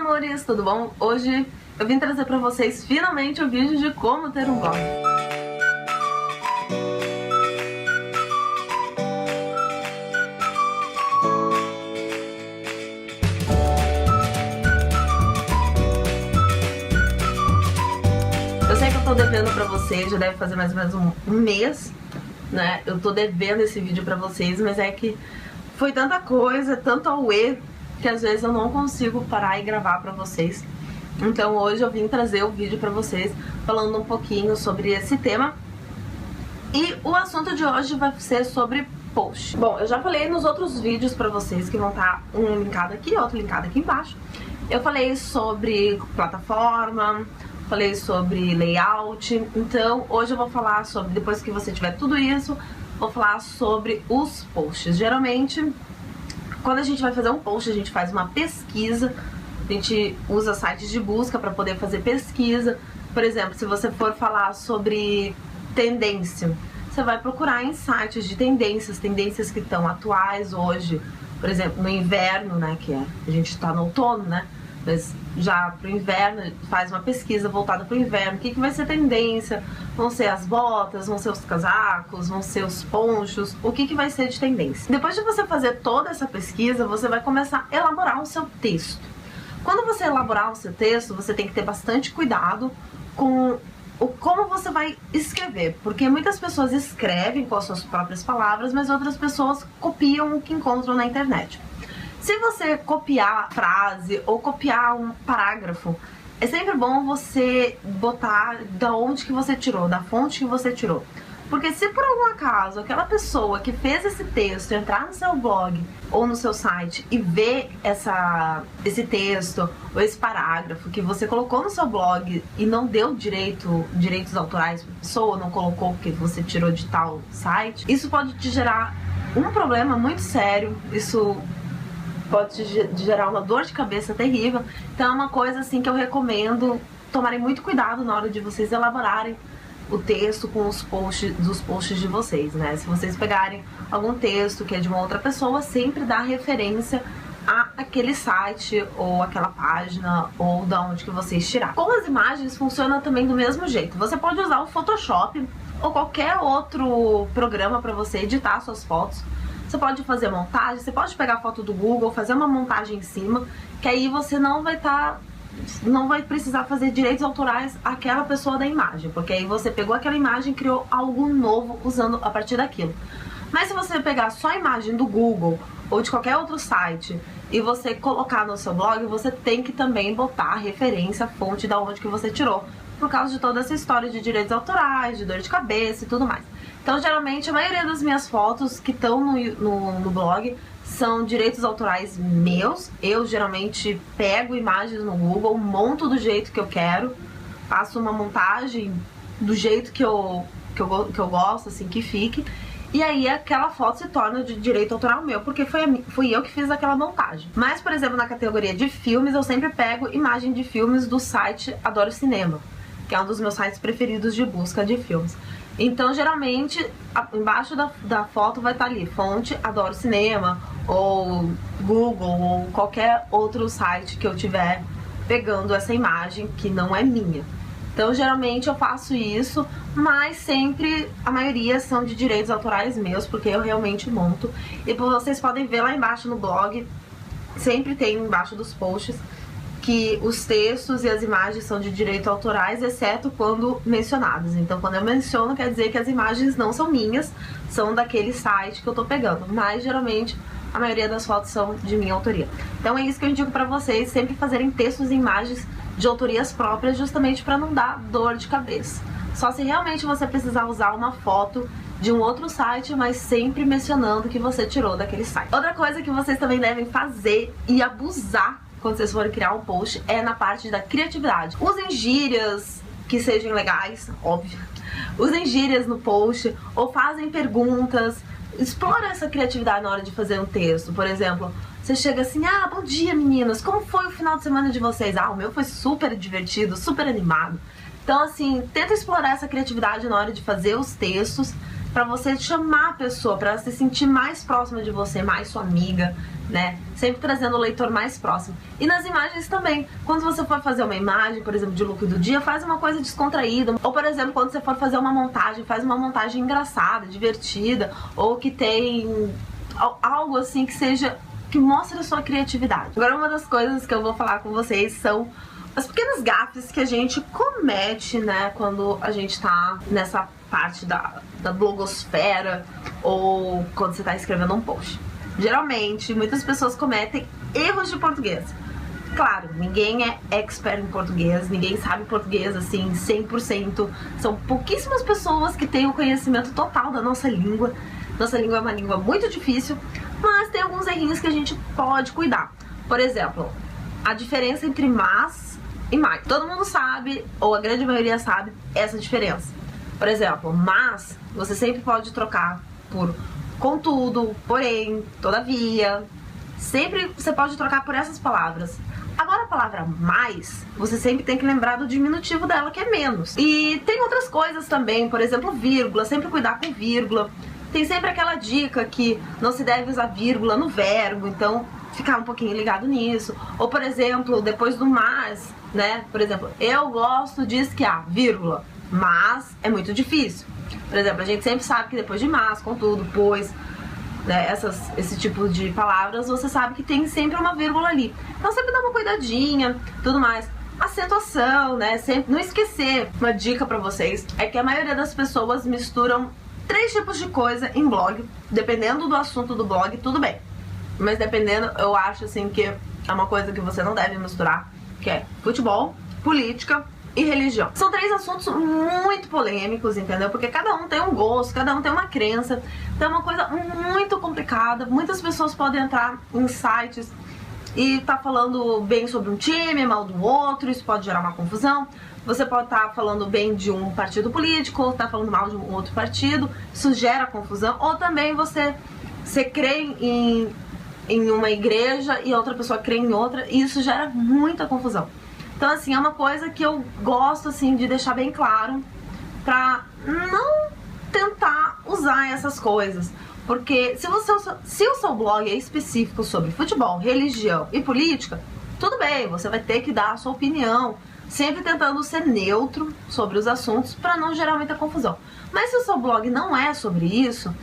amores, tudo bom? Hoje eu vim trazer pra vocês finalmente o vídeo de como ter um blog. Eu sei que eu tô devendo pra vocês, já deve fazer mais ou menos um mês, né? Eu tô devendo esse vídeo pra vocês, mas é que foi tanta coisa, tanto auê, que às vezes eu não consigo parar e gravar pra vocês. Então hoje eu vim trazer o vídeo pra vocês falando um pouquinho sobre esse tema. E o assunto de hoje vai ser sobre post. Bom, eu já falei nos outros vídeos pra vocês, que vão estar um linkado aqui, outro linkado aqui embaixo. Eu falei sobre plataforma, falei sobre layout. Então hoje eu vou falar sobre, depois que você tiver tudo isso, vou falar sobre os posts. Geralmente, quando a gente vai fazer um post, a gente faz uma pesquisa, a gente usa sites de busca para poder fazer pesquisa. Por exemplo, se você for falar sobre tendência, você vai procurar em sites de tendências que estão atuais hoje. Por exemplo, no inverno, né, a gente está no outono, né, mas já pro inverno, faz uma pesquisa voltada pro inverno. O que vai ser tendência? Vão ser as botas, vão ser os casacos, vão ser os ponchos, o que vai ser de tendência. Depois de você fazer toda essa pesquisa, você vai começar a elaborar o seu texto. Quando você elaborar o seu texto, você tem que ter bastante cuidado com como você vai escrever, porque muitas pessoas escrevem com as suas próprias palavras, mas outras pessoas copiam o que encontram na internet. Se você copiar frase ou copiar um parágrafo, é sempre bom você botar da onde que você tirou, da fonte que você tirou. Porque se por algum acaso aquela pessoa que fez esse texto entrar no seu blog ou no seu site e ver esse texto ou esse parágrafo que você colocou no seu blog e não deu direitos autorais para a pessoa, não colocou porque você tirou de tal site, isso pode te gerar um problema muito sério. Isso pode te gerar uma dor de cabeça terrível. Então é uma coisa assim que eu recomendo tomarem muito cuidado na hora de vocês elaborarem o texto com os posts de vocês, né? Se vocês pegarem algum texto que é de uma outra pessoa, sempre dá referência àquele site ou aquela página ou da onde que vocês tiraram. Com as imagens funciona também do mesmo jeito. Você pode usar o Photoshop ou qualquer outro programa para você editar suas fotos. Você pode fazer montagem, você pode pegar a foto do Google, fazer uma montagem em cima, que aí você não vai precisar fazer direitos autorais àquela pessoa da imagem, porque aí você pegou aquela imagem e criou algo novo usando a partir daquilo. Mas se você pegar só a imagem do Google ou de qualquer outro site e você colocar no seu blog, você tem que também botar a referência, a fonte da onde que você tirou, por causa de toda essa história de direitos autorais, de dor de cabeça e tudo mais. Então, geralmente, a maioria das minhas fotos que estão no blog são direitos autorais meus. Eu, geralmente, pego imagens no Google, monto do jeito que eu quero, faço uma montagem do jeito que eu gosto, assim, que fique. E aí, aquela foto se torna de direito autoral meu, porque fui eu que fiz aquela montagem. Mas, por exemplo, na categoria de filmes, eu sempre pego imagem de filmes do site Adoro Cinema, que é um dos meus sites preferidos de busca de filmes. Então, geralmente, embaixo da foto vai estar ali, fonte Adoro Cinema, ou Google, ou qualquer outro site que eu tiver pegando essa imagem que não é minha. Então, geralmente eu faço isso, mas sempre, a maioria são de direitos autorais meus, porque eu realmente monto. E vocês podem ver lá embaixo no blog, sempre tem embaixo dos posts, que os textos e as imagens são de direito autorais, exceto quando mencionados. Então, quando eu menciono, quer dizer que as imagens não são minhas, são daquele site que eu tô pegando. Mas, geralmente, a maioria das fotos são de minha autoria. Então, é isso que eu indico pra vocês, sempre fazerem textos e imagens de autorias próprias, justamente pra não dar dor de cabeça. Só se realmente você precisar usar uma foto de um outro site, mas sempre mencionando que você tirou daquele site. Outra coisa que vocês também devem fazer e abusar quando vocês forem criar um post é na parte da criatividade. Usem gírias que sejam legais, óbvio. Usem gírias no post ou fazem perguntas. Explora essa criatividade na hora de fazer um texto. Por exemplo, você chega assim: bom dia meninas, como foi o final de semana de vocês? O meu foi super divertido, super animado. Então, assim, tenta explorar essa criatividade na hora de fazer os textos. pra você chamar a pessoa, pra ela se sentir mais próxima de você, mais sua amiga, né? Sempre trazendo o leitor mais próximo. E nas imagens também. Quando você for fazer uma imagem, por exemplo, de look do dia, faz uma coisa descontraída. Ou, por exemplo, quando você for fazer uma montagem, faz uma montagem engraçada, divertida, ou que tem algo assim que seja, que mostre a sua criatividade. Agora, uma das coisas que eu vou falar com vocês são as pequenas gafes que a gente comete, né, quando a gente tá nessa parte da blogosfera ou quando você tá escrevendo um post. Geralmente, muitas pessoas cometem erros de português. Claro, ninguém é expert em português, ninguém sabe português assim 100%. São pouquíssimas pessoas que têm o conhecimento total da nossa língua. Nossa língua é uma língua muito difícil, mas tem alguns errinhos que a gente pode cuidar. Por exemplo, a diferença entre mas e mais. Todo mundo sabe, ou a grande maioria sabe, essa diferença. Por exemplo, mas você sempre pode trocar por contudo, porém, todavia. Sempre você pode trocar por essas palavras. Agora a palavra mais, você sempre tem que lembrar do diminutivo dela, que é menos. E tem outras coisas também, por exemplo, vírgula, sempre cuidar com vírgula. Tem sempre aquela dica que não se deve usar vírgula no verbo, então ficar um pouquinho ligado nisso. Ou, por exemplo, depois do mas, né? Por exemplo, eu gosto de esquiar, vírgula, mas é muito difícil. Por exemplo, a gente sempre sabe que depois de mas, contudo, pois, né, esse tipo de palavras, você sabe que tem sempre uma vírgula ali. Então sempre dá uma cuidadinha, tudo mais. Acentuação, né? Sempre não esquecer. Uma dica pra vocês é que a maioria das pessoas misturam 3 tipos de coisa em blog. Dependendo do assunto do blog, tudo bem. Mas dependendo, eu acho assim que é uma coisa que você não deve misturar, que é futebol, política e religião. São 3 assuntos muito polêmicos, entendeu? Porque cada um tem um gosto, cada um tem uma crença. Então é uma coisa muito complicada. Muitas pessoas podem entrar em sites e tá falando bem sobre um time, mal do outro. Isso pode gerar uma confusão. Você pode estar falando bem de um partido político, ou tá falando mal de um outro partido. Isso gera confusão. Ou também você crê em uma igreja e a outra pessoa crê em outra, e isso gera muita confusão. Então, assim, é uma coisa que eu gosto, assim, de deixar bem claro pra não tentar usar essas coisas. Porque se o seu blog é específico sobre futebol, religião e política, tudo bem, você vai ter que dar a sua opinião, sempre tentando ser neutro sobre os assuntos pra não gerar muita confusão. Mas se o seu blog não é sobre isso,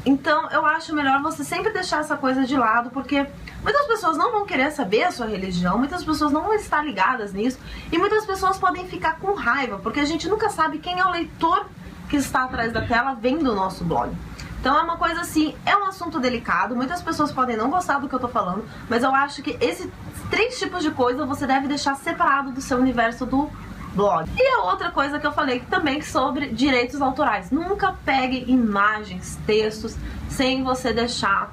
então eu acho melhor você sempre deixar essa coisa de lado, porque muitas pessoas não vão querer saber a sua religião, muitas pessoas não vão estar ligadas nisso, e muitas pessoas podem ficar com raiva, porque a gente nunca sabe quem é o leitor que está atrás da tela vendo o nosso blog. Então é uma coisa assim, é um assunto delicado, muitas pessoas podem não gostar do que eu tô falando, mas eu acho que esses 3 tipos de coisa você deve deixar separado do seu universo do blog. E a outra coisa que eu falei também sobre direitos autorais. Nunca pegue imagens, textos, sem você deixar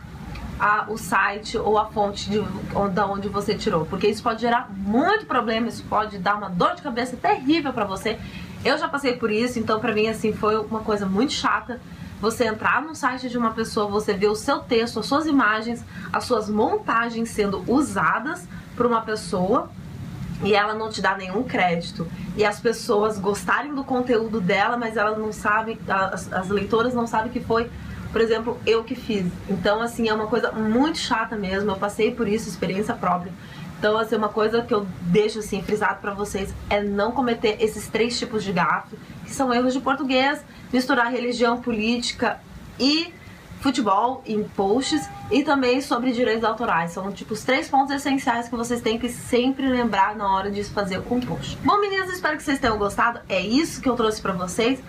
o site ou a fonte da onde você tirou, porque isso pode gerar muito problema, isso pode dar uma dor de cabeça terrível pra você. Eu já passei por isso, então pra mim assim foi uma coisa muito chata. Você entrar no site de uma pessoa, você ver o seu texto, as suas imagens, as suas montagens sendo usadas por uma pessoa e ela não te dá nenhum crédito, e as pessoas gostarem do conteúdo dela, mas elas não sabem, as leitoras não sabem que foi, por exemplo, eu que fiz. Então assim, é uma coisa muito chata mesmo, eu passei por isso, experiência própria. Então assim, uma coisa que eu deixo assim frisado pra vocês é não cometer esses 3 tipos de gafe, que são erros de português, misturar religião, política e futebol em posts, e também sobre direitos autorais. São tipo os 3 pontos essenciais que vocês têm que sempre lembrar na hora de fazer um post. Bom, meninas, espero que vocês tenham gostado. É isso que eu trouxe pra vocês.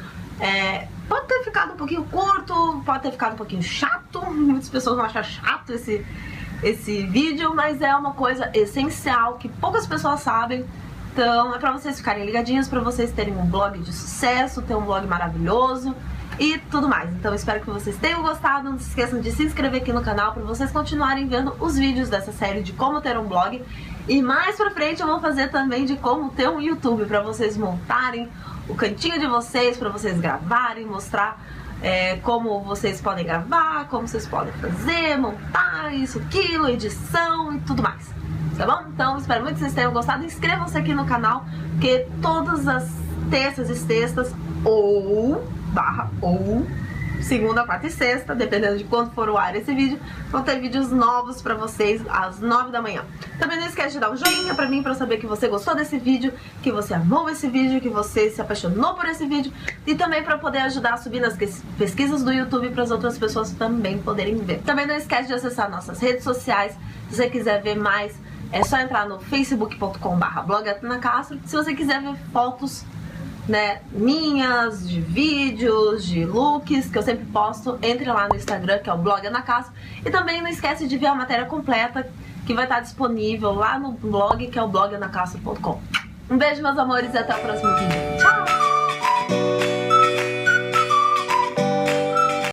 Pode ter ficado um pouquinho curto, pode ter ficado um pouquinho chato. Muitas pessoas vão achar chato esse vídeo, mas é uma coisa essencial que poucas pessoas sabem. Então é pra vocês ficarem ligadinhos, pra vocês terem um blog de sucesso, ter um blog maravilhoso e tudo mais. Então espero que vocês tenham gostado. Não se esqueçam de se inscrever aqui no canal para vocês continuarem vendo os vídeos dessa série de como ter um blog. E mais pra frente eu vou fazer também de como ter um YouTube, para vocês montarem o cantinho de vocês, para vocês gravarem, mostrar como vocês podem gravar, como vocês podem fazer, montar isso, aquilo, edição e tudo mais. Tá bom? Então espero muito que vocês tenham gostado. Inscrevam-se aqui no canal, porque todas as terças e sextas ou segunda, quarta e sexta, dependendo de quando for o ar esse vídeo, vão ter vídeos novos pra vocês às 9 da manhã. Também não esquece de dar um joinha pra mim, pra eu saber que você gostou desse vídeo, que você amou esse vídeo, que você se apaixonou por esse vídeo, e também pra poder ajudar a subir nas pesquisas do YouTube para as outras pessoas também poderem ver. Também não esquece de acessar nossas redes sociais. Se você quiser ver mais, é só entrar no facebook.com/blogatnacastro. Se você quiser ver fotos, né, minhas, de vídeos, de looks, que eu sempre posto, entre lá no Instagram, que é o Blog Ana Castro. E também não esquece de ver a matéria completa, que vai estar disponível lá no blog, que é o bloganacastro.com. Um beijo, meus amores, e até o próximo vídeo. Tchau!